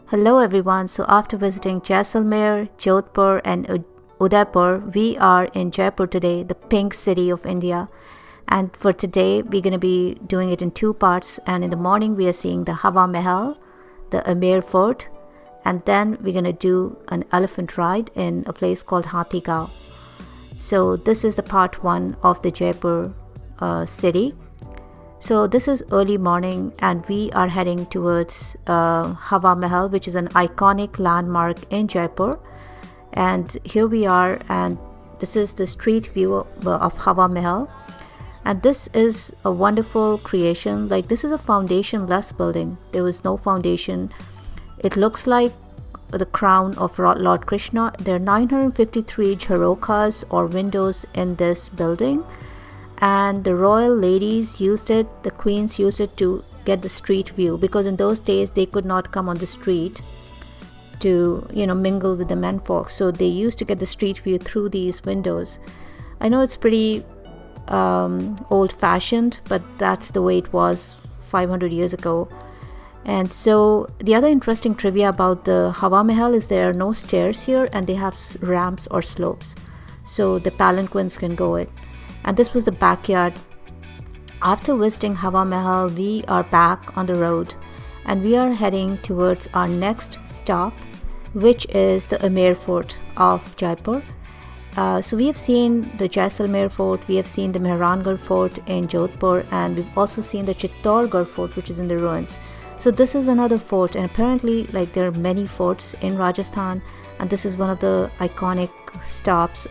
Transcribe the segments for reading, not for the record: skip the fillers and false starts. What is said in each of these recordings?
Hello everyone. So after visiting Jaisalmer, Jodhpur and Udaipur, we are in Jaipur today, the pink city of India. And for today, we're going to be doing it in two parts. And in the morning, we are seeing the Hawa Mahal, the Amer Fort, and then we're going to do an elephant ride in a place called Hathi. So this is the part one of the Jaipur city. So this is early morning and we are heading towards Hawa Mahal, which is an iconic landmark in Jaipur. And here we are, and this is the street view of Hawa Mahal. And this is a wonderful creation. Like, this is a foundation-less building. There was no foundation. It looks like the crown of Lord Krishna. There are 953 jharokhas or windows in this building. And the royal ladies used it, the queens used it to get the street view, because in those days they could not come on the street to mingle with the menfolk, so they used to get the street view through these windows. I know it's pretty old-fashioned, but that's the way it was 500 years ago. And so the other interesting trivia about the Hawa Mahal is there are no stairs here, and they have ramps or slopes, so the palanquins can go it. And this was the backyard. After visiting Hawa Mahal, we are back on the road and we are heading towards our next stop, which is the Amer Fort of Jaipur. So we have seen the Jaisalmer Fort, we have seen the Mehrangarh Fort in Jodhpur, and we've also seen the Chittorgarh Fort, which is in the ruins. So this is another fort, and apparently there are many forts in Rajasthan, and this is one of the iconic stops,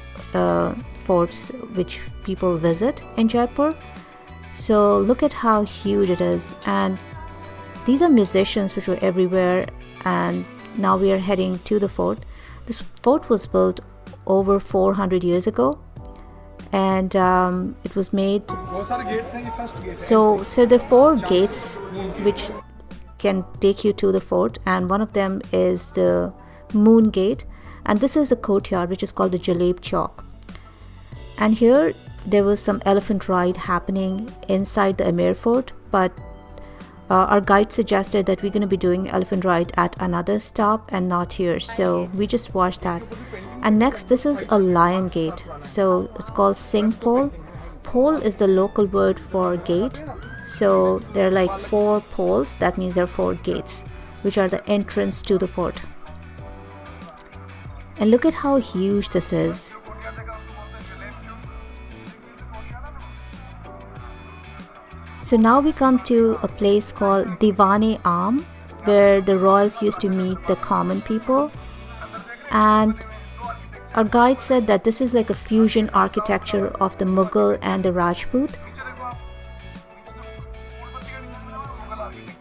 forts which people visit in Jaipur. So look at how huge it is, and these are musicians which were everywhere. And now we are heading to the fort. This fort was built over 400 years ago, and it was made, so there are 4 gates which can take you to the fort, and one of them is the Moon Gate, and this is the courtyard which is called the Jaleb Chowk. And here there was some elephant ride happening inside the Amer Fort, but our guide suggested that we're going to be doing elephant ride at another stop and not here, so we just watched that. And next, this is a lion gate, so it's called Singh Pole. Pole is the local word for gate, so there are like 4 poles, that means there are 4 gates which are the entrance to the fort. And look at how huge this is. So now we come to a place called Diwan-e-Aam, where the royals used to meet the common people. And our guide said that this is like a fusion architecture of the Mughal and the Rajput.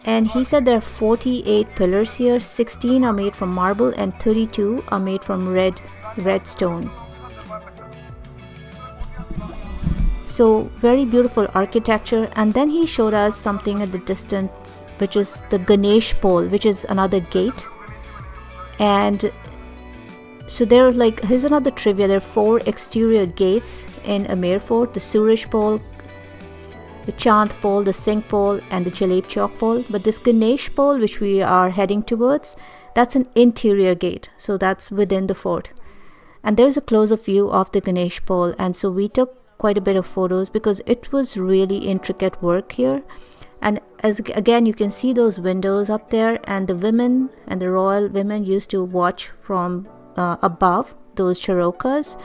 And he said there are 48 pillars here, 16 are made from marble and 32 are made from red stone. So very beautiful architecture. And then he showed us something at the distance, which is the Ganesh pole, which is another gate. And so there are here's another trivia, there are 4 exterior gates in Amer Fort: the Suraj pole, the Chand pole, the Singh pole, and the Jaleb Chowk pole. But this Ganesh pole, which we are heading towards, that's an interior gate, so that's within the fort. And there's a close-up view of the Ganesh pole, and so we took quite a bit of photos because it was really intricate work here. And again, you can see those windows up there, and the women and the royal women used to watch from above those jharokhas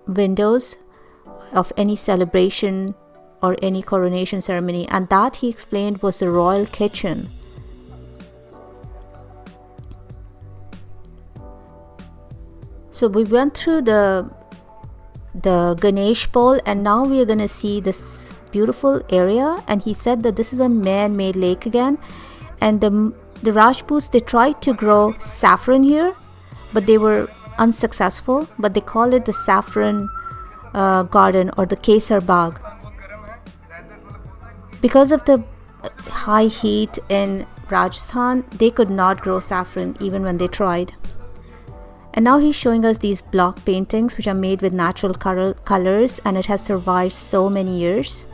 windows of any celebration or any coronation ceremony, and that, he explained, was the royal kitchen. So we went through the Ganesh pole, and now we are going to see this beautiful area. And he said that this is a man-made lake again, and the Rajputs, they tried to grow saffron here, but they were unsuccessful. But they call it the saffron garden or the Kesar Bagh, because of the high heat in Rajasthan. They could not grow saffron even when they tried. And now he's showing us these block paintings which are made with natural colors, and it has survived so many years.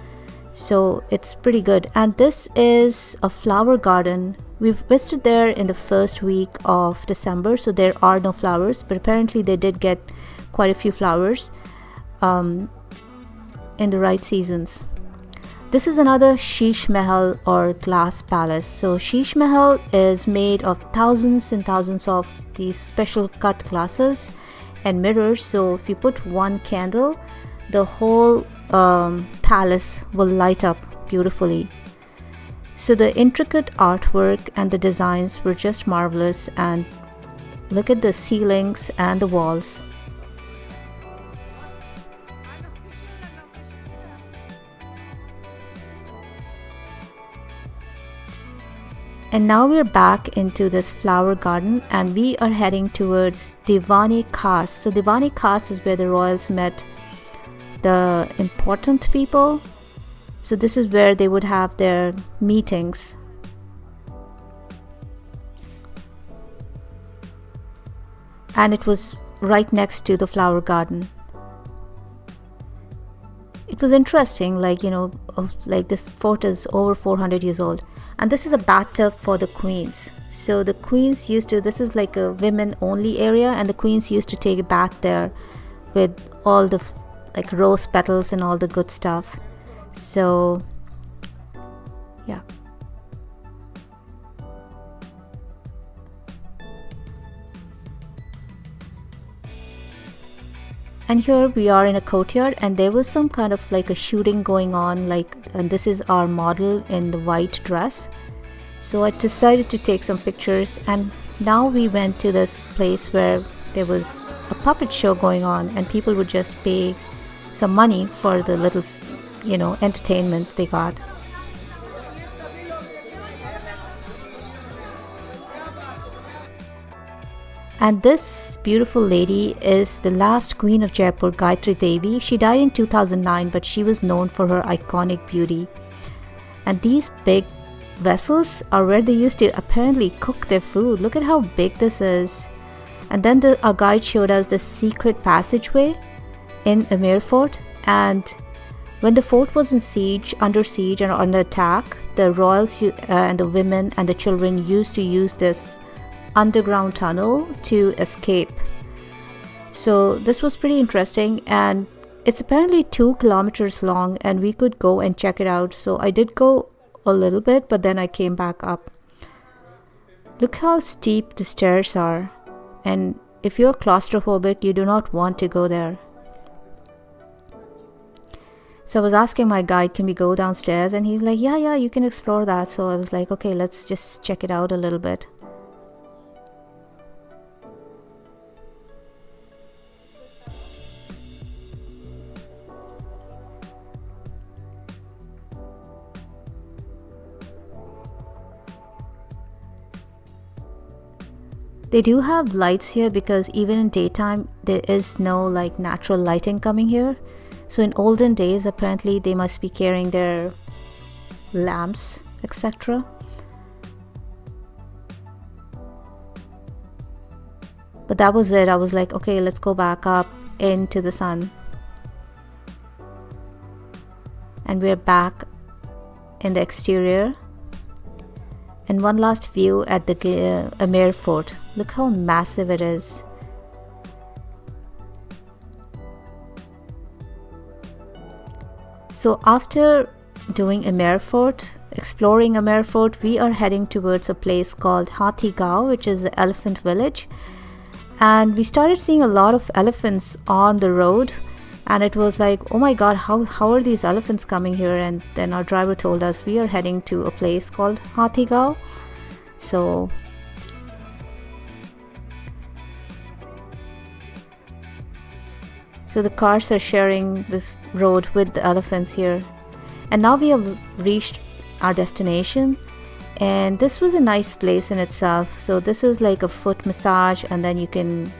So it's pretty good. And this is a flower garden. We've visited there in the first week of December, so there are no flowers, but apparently they did get quite a few flowers in the right seasons. This is another Sheesh Mahal or glass palace. So Sheesh Mahal is made of thousands and thousands of these special cut glasses and mirrors. So if you put one candle, the whole palace will light up beautifully. So the intricate artwork and the designs were just marvelous, and look at the ceilings and the walls. And now we're back into this flower garden, and we are heading towards Diwan-e-Aam. So Diwan-e-Aam is where the royals met the important people. So this is where they would have their meetings. And it was right next to the flower garden. It was interesting, like, like this fort is over 400 years old. And this is a bathtub for the queens. So the queens used to, this is like a women only area, and the queens used to take a bath there with all the like rose petals and all the good stuff. So yeah. And here we are in a courtyard, and there was some kind of like a shooting going on, like, and this is our model in the white dress. So I decided to take some pictures, and now we went to this place where there was a puppet show going on, and people would just pay some money for the little, entertainment they got. And this beautiful lady is the last queen of Jaipur, Gayatri Devi. She died in 2009, but she was known for her iconic beauty. And these big vessels are where they used to apparently cook their food. Look at how big this is. And then our guide showed us the secret passageway in Amer Fort. And when the fort was under siege and under attack, the royals and the women and the children used to use this underground tunnel to escape. So this was pretty interesting, and it's apparently 2 kilometers long, and we could go and check it out. So I did go a little bit, but then I came back up. Look how steep the stairs are, and if you're claustrophobic, you do not want to go there. So I was asking my guide, can we go downstairs? And he's like, yeah, you can explore that. So I was like, okay, let's just check it out a little bit. They do have lights here because even in daytime there is no like natural lighting coming here. So in olden days apparently they must be carrying their lamps, etc. But that was it. I was like, okay, let's go back up into the sun. And we're back in the exterior. And one last view at the Amer Fort. Look how massive it is. So after doing Amer Fort, exploring Amer Fort, we are heading towards a place called Hathi, which is the elephant village. And we started seeing a lot of elephants on the road. And it was like, oh my god, how are these elephants coming here? And then our driver told us we are heading to a place called Hathi. So the cars are sharing this road with the elephants here. And now we have reached our destination. And this was a nice place in itself. So this is like a foot massage, and then you can,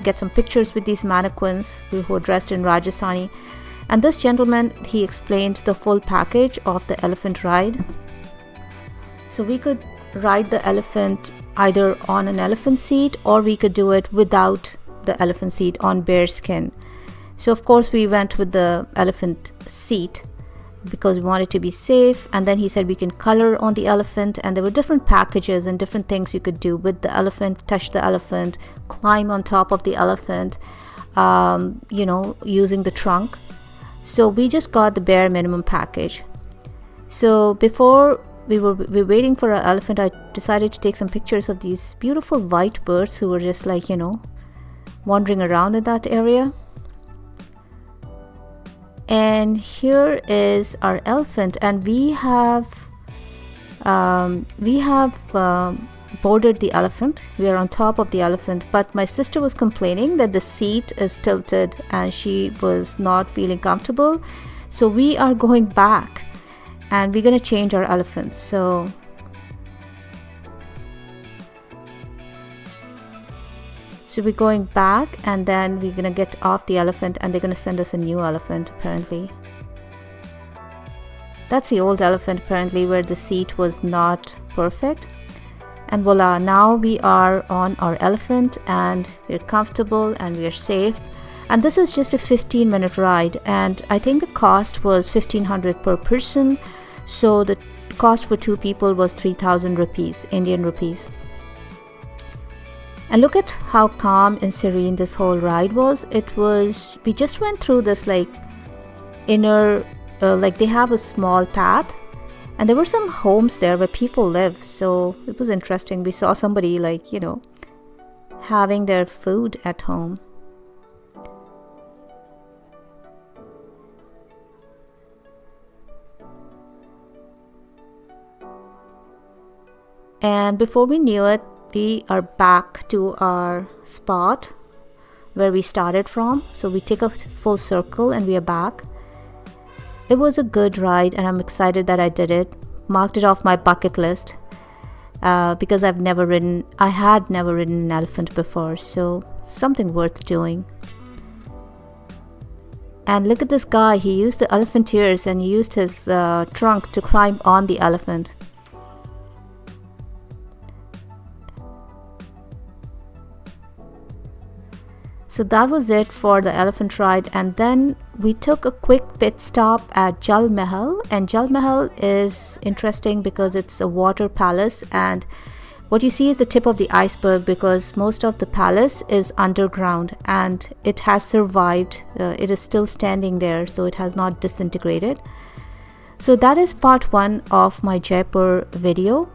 get some pictures with these mannequins who are dressed in Rajasthani. And this gentleman, he explained the full package of the elephant ride. So we could ride the elephant either on an elephant seat, or we could do it without the elephant seat on bear skin. So of course we went with the elephant seat. because we wanted to be safe. And then he said we can color on the elephant, and there were different packages and different things you could do with the elephant, touch the elephant, climb on top of the elephant, you know, using the trunk. So we just got the bare minimum package. So before we were waiting for our elephant, I decided to take some pictures of these beautiful white birds who were just like, you know, wandering around in that area. And here is our elephant, and we have boarded the elephant. We are on top of the elephant, but my sister was complaining that the seat is tilted and she was not feeling comfortable. So we are going back and we're gonna change our elephants. So we're going back, and then we're gonna get off the elephant, and they're gonna send us a new elephant apparently. That's the old elephant apparently, where the seat was not perfect. And voila, now we are on our elephant and we're comfortable and we're safe. And this is just a 15-minute ride, and I think the cost was 1,500 per person. So the cost for 2 people was 3,000 rupees, Indian rupees. And look at how calm and serene this whole ride was. We just went through this like inner, like they have a small path, and there were some homes there where people live. So it was interesting. We saw somebody like, you know, having their food at home. And before we knew it, we are back to our spot where we started from. So we take a full circle and we are back. It was a good ride, and I'm excited that I did it. Marked it off my bucket list because I had never ridden an elephant before. So something worth doing. And look at this guy. He used the elephant ears and he used his trunk to climb on the elephant. So that was it for the elephant ride, and then we took a quick pit stop at Jal Mahal. And Jal Mahal is interesting because it's a water palace, and what you see is the tip of the iceberg, because most of the palace is underground and it has survived. It is still standing there, so it has not disintegrated. So that is part 1 of my Jaipur video,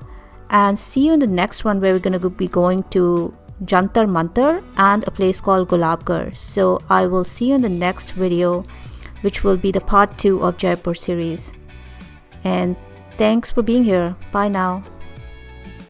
and see you in the next one, where we're going to be going to Jantar Mantar and a place called Gulabgarh. So I will see you in the next video, which will be the part 2 of Jaipur series. And thanks for being here. Bye now.